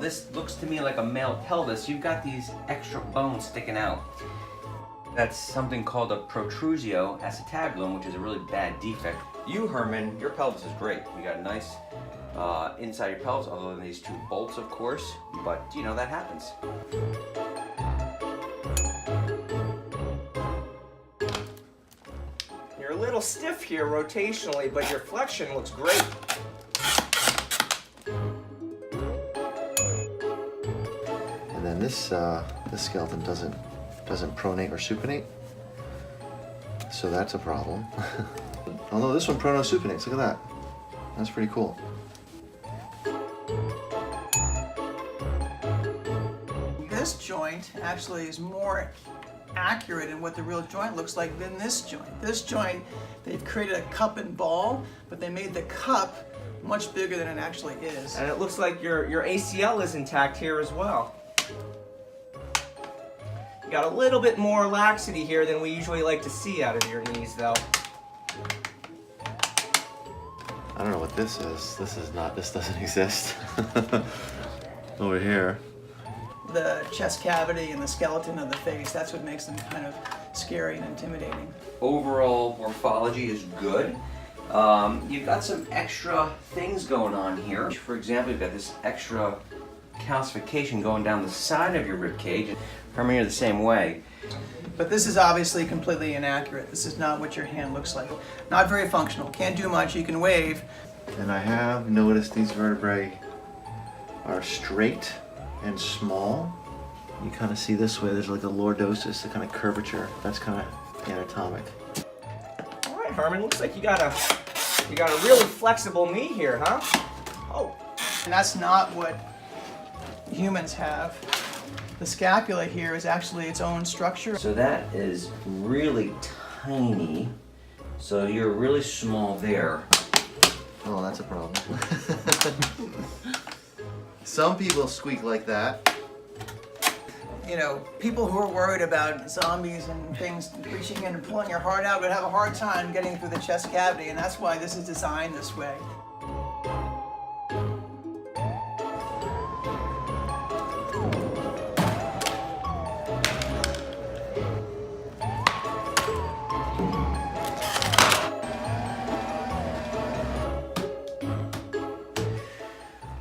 this looks to me like a male pelvis, you've got these extra bones sticking out. That's something called a protrusio acetabulum, which is a really bad defect. You, Herman, your pelvis is great. You got a nice inside your pelvis, other than these two bolts, of course, but you know, that happens. You're a little stiff here rotationally, but your flexion looks great. And then this skeleton doesn't pronate or supinate, so that's a problem. Although this one pronosupinates, look at that. That's pretty cool. This joint actually is more accurate in what the real joint looks like than this joint. This joint, they've created a cup and ball, but they made the cup much bigger than it actually is. And it looks like your ACL is intact here as well. You got a little bit more laxity here than we usually like to see out of your knees, though. I don't know what this is. This doesn't exist. Over here. The chest cavity and the skeleton of the face, that's what makes them kind of scary and intimidating. Overall morphology is good. You've got some extra things going on here. For example, you've got this extra calcification going down the side of your rib cage. Herman, you're the same way. But this is obviously completely inaccurate. This is not what your hand looks like. Not very functional. Can't do much. You can wave. And I have noticed these vertebrae are straight and small. You kind of see this way, there's like a lordosis, a kind of curvature. That's kind of anatomic. All right, Herman, looks like you got a really flexible knee here, huh? Oh. And that's not what humans have. The scapula here is actually its own structure. So that is really tiny. So you're really small there. Oh, that's a problem. Some people squeak like that. You know, people who are worried about zombies and things reaching in and pulling your heart out would have a hard time getting through the chest cavity, and that's why this is designed this way.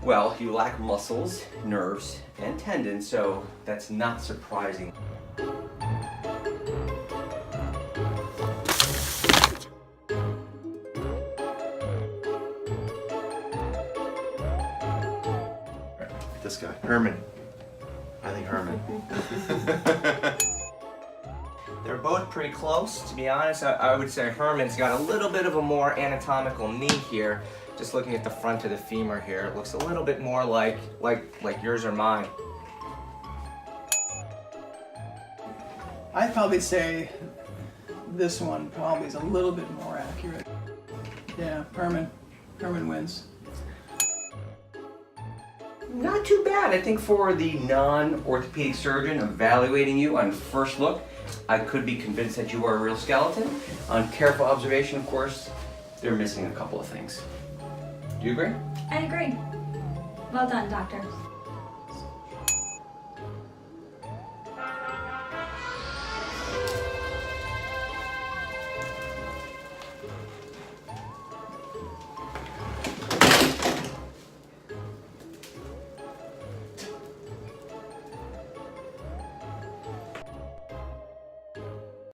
Well, you lack muscles, nerves, and tendons, so that's not surprising. This guy, Herman. I think Herman. They're both pretty close. To be honest, I would say Herman's got a little bit of a more anatomical knee here. Just looking at the front of the femur here, it looks a little bit more like yours or mine. I'd probably say this one probably is a little bit more accurate. Yeah, Herman wins. Not too bad. I think for the non-orthopedic surgeon evaluating you on first look, I could be convinced that you are a real skeleton. On careful observation, of course, they're missing a couple of things. Do you agree? I agree. Well done, doctor.